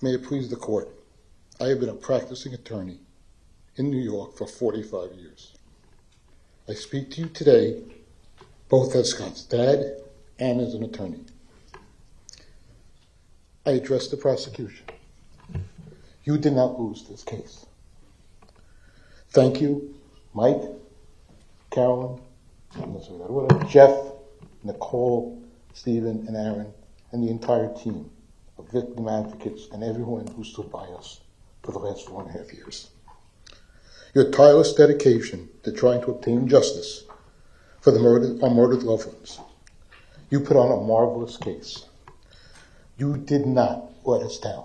May it please the court, I have been a practicing attorney in New York for 45 years. I speak to you today both as Scott's dad and as an attorney. I address the prosecution. You did not lose this case. Thank you, Mike, Carolyn, Jeff, Nicole, Stephen, and Aaron, and the entire team of victim advocates and everyone who stood by us for the last 4.5 years. Your tireless dedication to trying to obtain justice for our murdered loved ones. You put on a marvelous case. You did not let us down.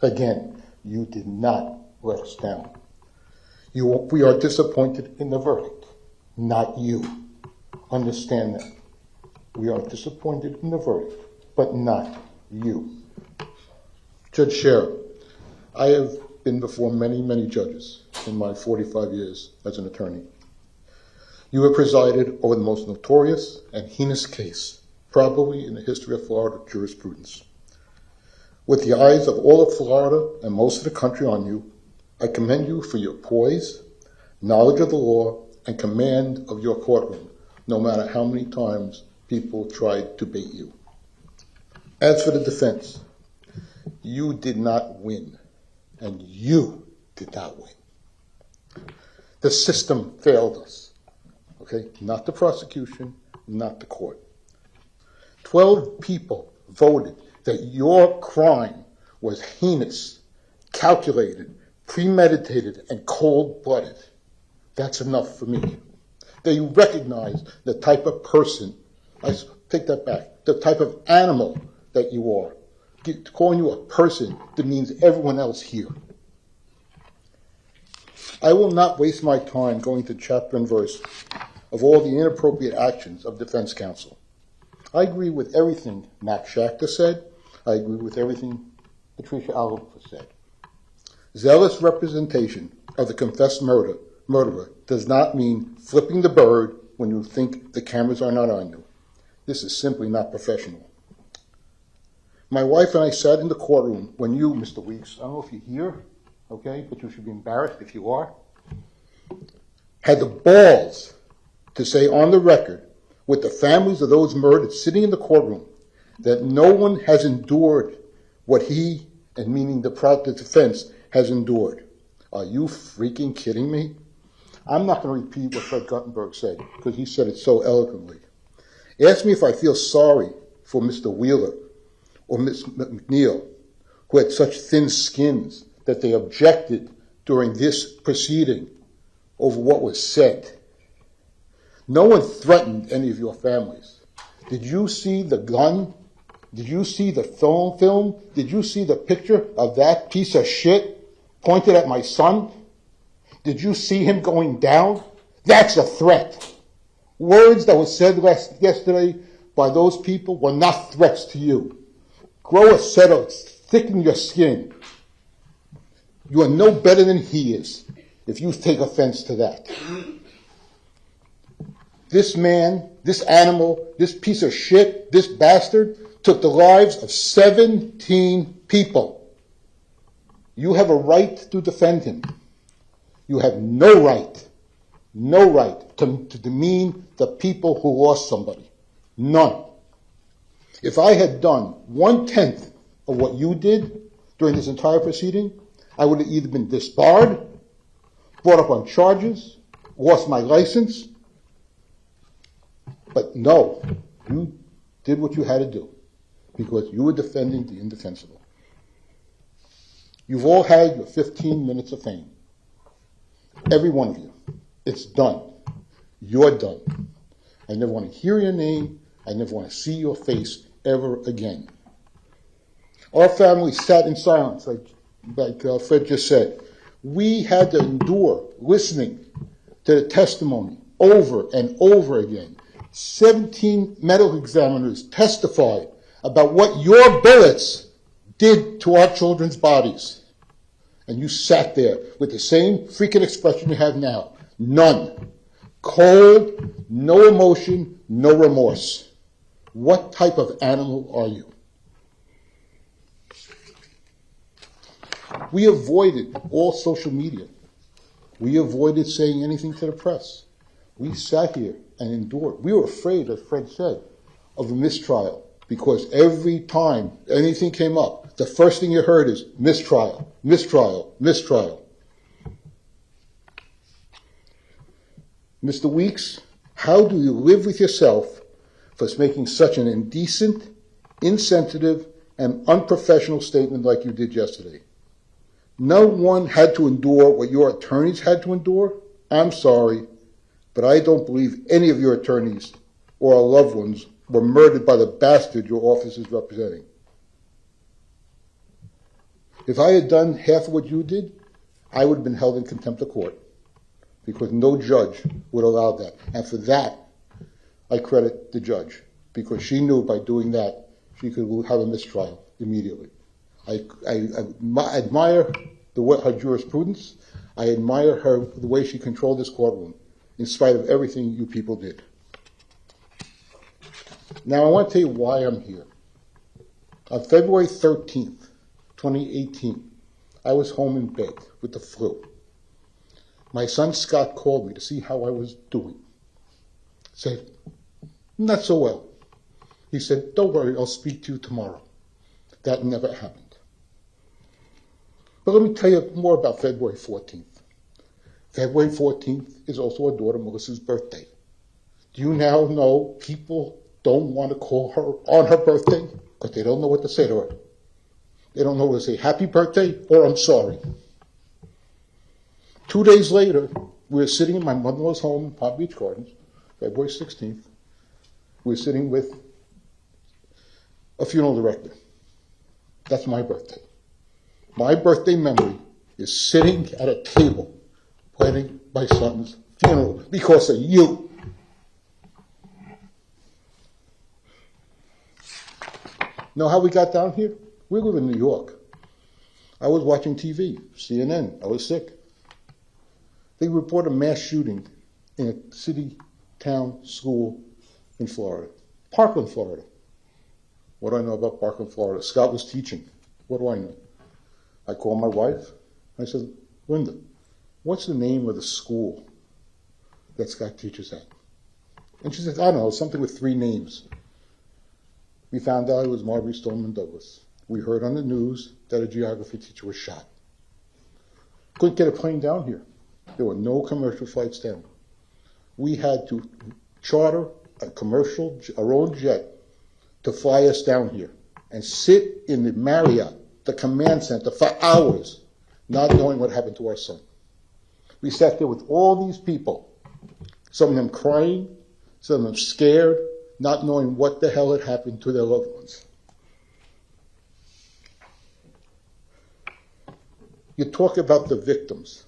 Again, you did not let us down. We are disappointed in the verdict, not you. Understand that. We are disappointed in the verdict, but not you. Judge Scherer, I have been before many, many judges in my 45 years as an attorney. You have presided over the most notorious and heinous case, probably in the history of Florida jurisprudence. With the eyes of all of Florida and most of the country on you, I commend you for your poise, knowledge of the law, and command of your courtroom, no matter how many times people tried to bait you. As for the defense, you did not win, and you did not win. The system failed us, okay? Not the prosecution, not the court. 12 people voted that your crime was heinous, calculated, premeditated, and cold-blooded. That's enough for me. They recognize the type of person, I take that back, the type of animal that you are. Calling you a person demeans everyone else here. I will not waste my time going to chapter and verse of all the inappropriate actions of defense counsel. I agree with everything Max Schachter said. I agree with everything Patricia Oliver said. Zealous representation of the confessed murderer does not mean flipping the bird when you think the cameras are not on you. This is simply not professional. My wife and I sat in the courtroom when you, Mr. Weeks, I don't know if you're here, okay, but you should be embarrassed if you are, had the balls to say on the record with the families of those murdered sitting in the courtroom that no one has endured what he, and meaning the defense, has endured. Are you freaking kidding me? I'm not going to repeat what Fred Guttenberg said, because he said it so eloquently. Ask me if I feel sorry for Mr. Wheeler or Ms. McNeil, who had such thin skins that they objected during this proceeding over what was said. No one threatened any of your families. Did you see the gun? Did you see the film? Did you see the picture of that piece of shit pointed at my son? Did you see him going down? That's a threat. Words that were said yesterday by those people were not threats to you. Grow a set of thicken your skin. You are no better than he is if you take offense to that. This man, this animal, this piece of shit, this bastard took the lives of 17 people. You have a right to defend him. You have no right to demean the people who lost somebody. None. If I had done 1/10 of what you did during this entire proceeding, I would have either been disbarred, brought up on charges, lost my license. But no, you did what you had to do because you were defending the indefensible. You've all had your 15 minutes of fame. Every one of you. It's done. You're done. I never want to hear your name. I never want to see your face ever again. Our family sat in silence, like Fred just said. We had to endure listening to the testimony over and over again. 17 medical examiners testified about what your bullets did to our children's bodies. And you sat there with the same freaking expression you have now. None. Cold, no emotion, no remorse. What type of animal are you? We avoided all social media. We avoided saying anything to the press. We sat here and endured. We were afraid, as Fred said, of a mistrial, because every time anything came up, the first thing you heard is mistrial, mistrial, mistrial. Mr. Weeks, how do you live with yourself for making such an indecent, insensitive, and unprofessional statement like you did yesterday? No one had to endure what your attorneys had to endure. I'm sorry, but I don't believe any of your attorneys or our loved ones were murdered by the bastard your office is representing. If I had done half of what you did, I would have been held in contempt of court, because no judge would allow that. And for that, I credit the judge, because she knew by doing that, she could have a mistrial immediately. I admire her jurisprudence. I admire the way she controlled this courtroom, in spite of everything you people did. Now, I want to tell you why I'm here. On February 13th, 2018, I was home in bed with the flu. My son Scott called me to see how I was doing. Said, not so well. He said, don't worry, I'll speak to you tomorrow. That never happened. But let me tell you more about February 14th. February 14th is also our daughter Melissa's birthday. Do you now know people don't want to call her on her birthday because they don't know what to say to her? They don't know whether to say happy birthday or I'm sorry. 2 days later, we were sitting in my mother-in-law's home in Palm Beach Gardens, February 16th. We were sitting with a funeral director. That's my birthday. My birthday memory is sitting at a table planning my son's funeral because of you. Know how we got down here? We live in New York. I was watching TV, CNN. I was sick. They report a mass shooting in a city, town, school in Florida. Parkland, Florida. What do I know about Parkland, Florida? Scott was teaching. What do I know? I called my wife. I said, Linda, what's the name of the school that Scott teaches at? And she said, I don't know, something with 3 names. We found out it was Marbury Stoneman Douglas. We heard on the news that a geography teacher was shot. Couldn't get a plane down here. There were no commercial flights down. We had to charter our own jet, to fly us down here and sit in the Marriott, the command center, for hours, not knowing what happened to our son. We sat there with all these people, some of them crying, some of them scared, not knowing what the hell had happened to their loved ones. You talk about the victims.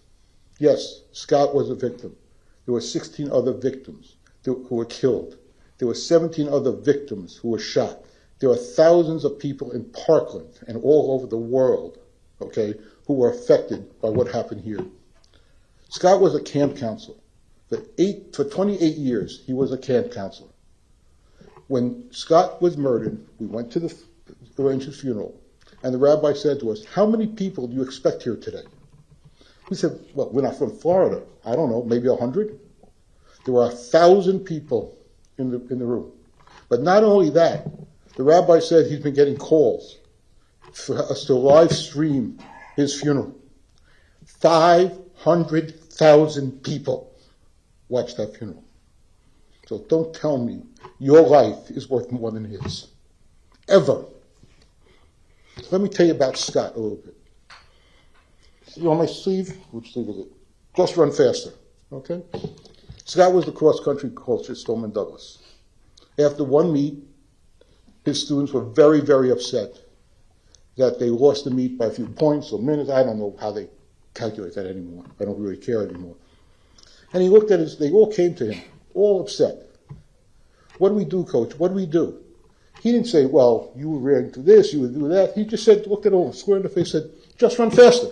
Yes, Scott was a victim. There were 16 other victims who were killed. There were 17 other victims who were shot. There are thousands of people in Parkland and all over the world, okay, who were affected by what happened here. Scott was a camp counselor. For 28 years, he was a camp counselor. When Scott was murdered, we went to arrange his funeral, and the rabbi said to us, how many people do you expect here today? We said, well, we're not from Florida. I don't know, maybe 100? There were 1,000 people in the room. But not only that, the rabbi said he's been getting calls for us to live stream his funeral. 500,000 people watched that funeral. So don't tell me your life is worth more than his. Ever. Let me tell you about Scott a little bit. See on my sleeve? Which sleeve is it? Just Run Faster. Okay? Scott was the cross-country coach at Stoneman Douglas. After one meet, his students were very, very upset that they lost the meet by a few points or minutes. I don't know how they calculate that anymore. I don't really care anymore. And he looked at they all came to him, all upset. What do we do, coach? What do we do? He didn't say, well, you were ready to this, you would do that. He just said, looked at them square in the face, said, just run faster.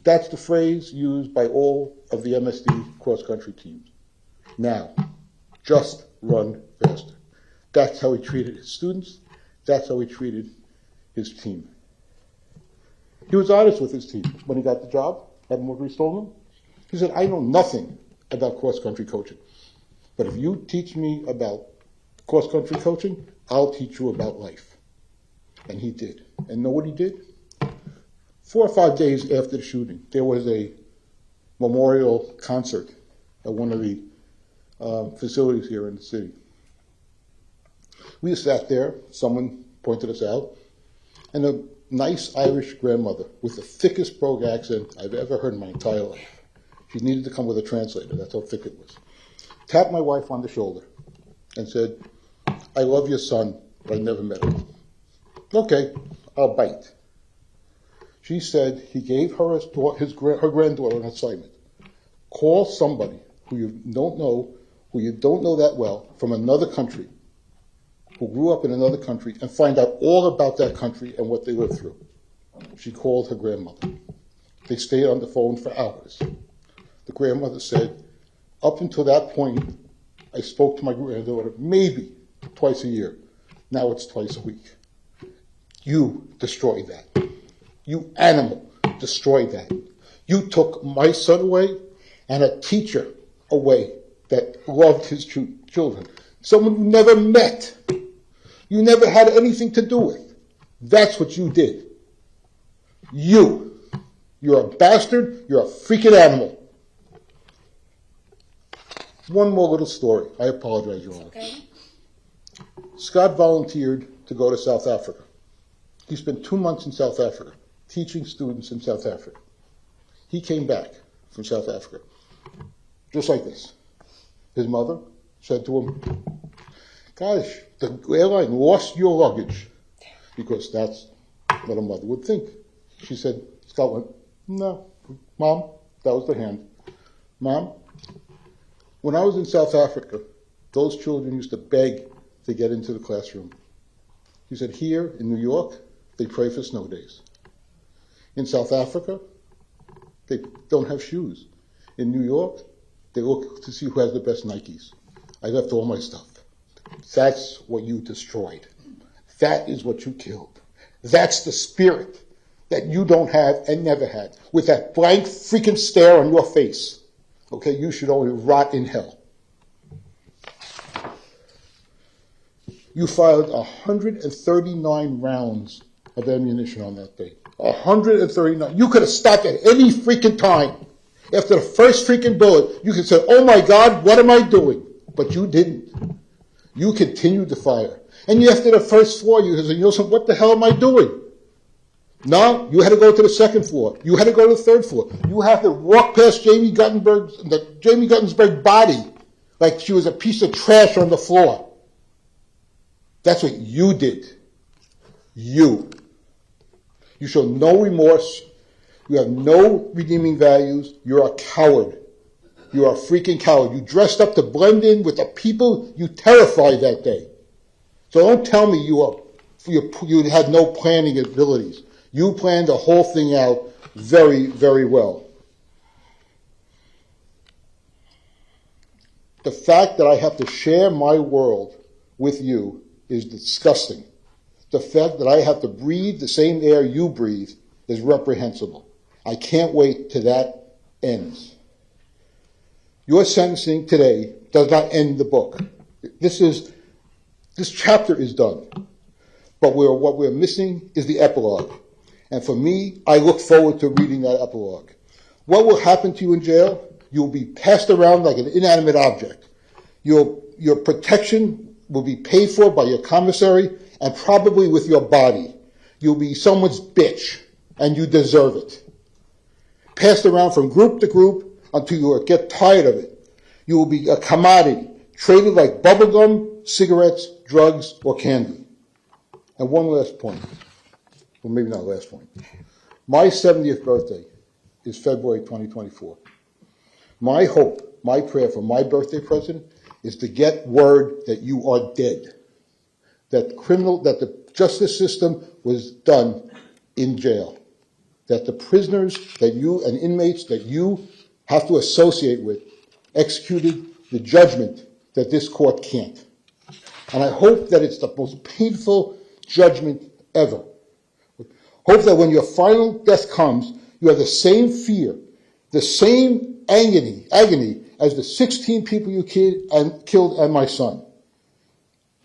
That's the phrase used by all of the MSD cross-country teams. Now, just run faster. That's how he treated his students. That's how he treated his team. He was honest with his team when he got the job at Morgan Stolman. He said, I know nothing about cross-country coaching, but if you teach me about cross-country coaching, I'll teach you about life. And he did. And know what he did? 4 or 5 days after the shooting, there was a memorial concert at one of the facilities here in the city. We sat there, someone pointed us out, and a nice Irish grandmother with the thickest brogue accent I've ever heard in my entire life. She needed to come with a translator, that's how thick it was. Tapped my wife on the shoulder and said, I love your son, but I never met him. Okay, I'll bite. She said he gave her her granddaughter an assignment. Call somebody who you don't know that well, from another country, who grew up in another country, and find out all about that country and what they lived through. She called her grandmother. They stayed on the phone for hours. The grandmother said, up until that point, I spoke to my granddaughter maybe twice a year. Now it's twice a week. You destroyed that. You animal destroyed that. You took my son away and a teacher away that loved his children. Someone you never met. You never had anything to do with. That's what you did. You're a bastard. You're a freaking animal. One more little story. I apologize, Your Honor. Okay. Scott volunteered to go to South Africa. He spent 2 months in South Africa, teaching students in South Africa. He came back from South Africa, just like this. His mother said to him, gosh, the airline lost your luggage, because that's what a mother would think. She said, Scott went, no, Mom, that was the hand. Mom, when I was in South Africa, those children used to beg to get into the classroom. He said, here in New York, they pray for snow days. In South Africa, they don't have shoes. In New York, they look to see who has the best Nikes. I left all my stuff. That's what you destroyed. That is what you killed. That's the spirit that you don't have and never had. With that blank freaking stare on your face. Okay, you should only rot in hell. You fired 139 rounds of ammunition on that day. 139. You could have stopped at any freaking time. After the first freaking bullet, you could say, oh my God, what am I doing? But you didn't. You continued to fire. And after the first floor, you said, what the hell am I doing? No, you had to go to the second floor. You had to go to the third floor. You had to walk past Jamie Guttenberg's body like she was a piece of trash on the floor. That's what you did. You show no remorse. You have no redeeming values. You're a coward. You're a freaking coward. You dressed up to blend in with the people you terrified that day. So don't tell me you had no planning abilities. You planned the whole thing out very, very well. The fact that I have to share my world with you is disgusting. The fact that I have to breathe the same air you breathe is reprehensible. I can't wait till that ends. Your sentencing today does not end the book. This chapter is done. But what we're missing is the epilogue. And for me, I look forward to reading that epilogue. What will happen to you in jail? You'll be passed around like an inanimate object. Your protection will be paid for by your commissary and probably with your body. You'll be someone's bitch, and you deserve it. Passed around from group to group until you get tired of it. You will be a commodity, traded like bubblegum, cigarettes, drugs, or candy. And one last point. Well, maybe not last point. My 70th birthday is February 2024. My hope, my prayer for my birthday present is to get word that you are dead. That the justice system was done in jail. That the prisoners and inmates that you have to associate with executed the judgment that this court can't. And I hope that it's the most painful judgment ever. Hope that when your final death comes, you have the same fear, the same agony as the 16 people you killed and my son.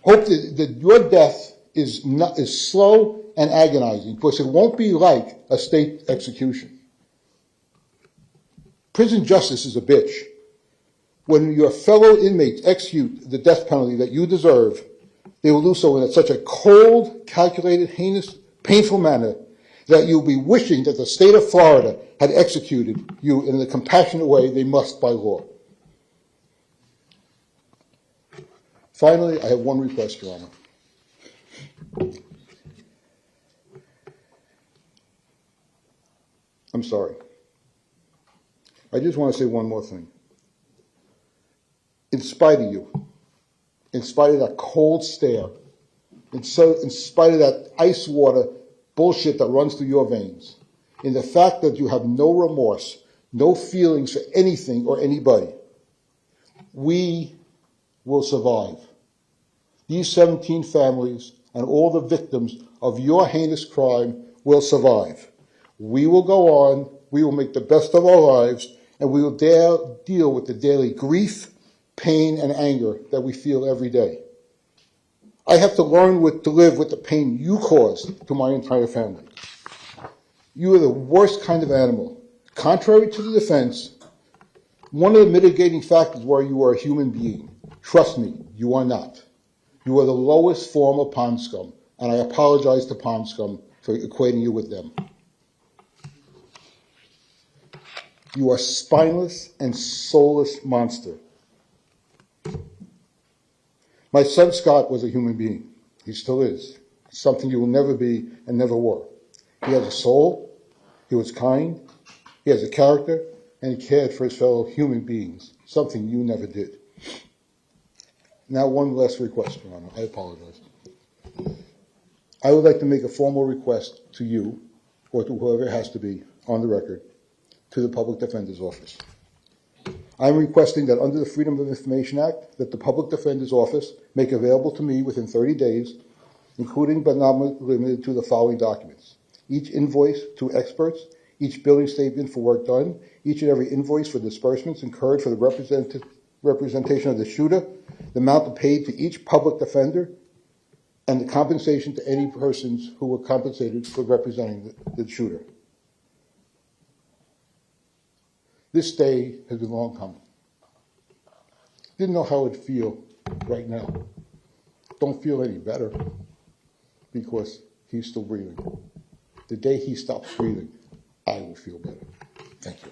Hope that your death is slow and agonizing, because it won't be like a state execution. Prison justice is a bitch. When your fellow inmates execute the death penalty that you deserve, they will do so in such a cold, calculated, heinous, painful manner that you'll be wishing that the state of Florida had executed you in the compassionate way they must by law. Finally, I have one request, Your Honor. I'm sorry. I just want to say one more thing. In spite of you, in spite of that cold stare, in spite of that ice water bullshit that runs through your veins, in the fact that you have no remorse, no feelings for anything or anybody, we will survive. These 17 families and all the victims of your heinous crime will survive. We will go on, we will make the best of our lives, and we will deal with the daily grief, pain, and anger that we feel every day. I have to learn to live with the pain you caused to my entire family. You are the worst kind of animal. Contrary to the defense, one of the mitigating factors were you are a human being. Trust me, you are not. You are the lowest form of pond scum, and I apologize to pond scum for equating you with them. You are a spineless and soulless monster. My son Scott was a human being. He still is. Something you will never be and never were. He has a soul, he was kind, he has a character, and he cared for his fellow human beings, something you never did. Now one last request, Your Honor. I apologize. I would like to make a formal request to you, or to whoever it has to be, on the record, to the Public Defender's Office. I'm requesting that under the Freedom of Information Act, that the Public Defender's Office make available to me within 30 days, including but not limited to the following documents: each invoice to experts, each billing statement for work done, each and every invoice for disbursements incurred for the representation of the shooter, the amount paid to each public defender, and the compensation to any persons who were compensated for representing the shooter. This day has been long coming. Didn't know how it'd feel right now. Don't feel any better because he's still breathing. The day he stops breathing, I will feel better. Thank you.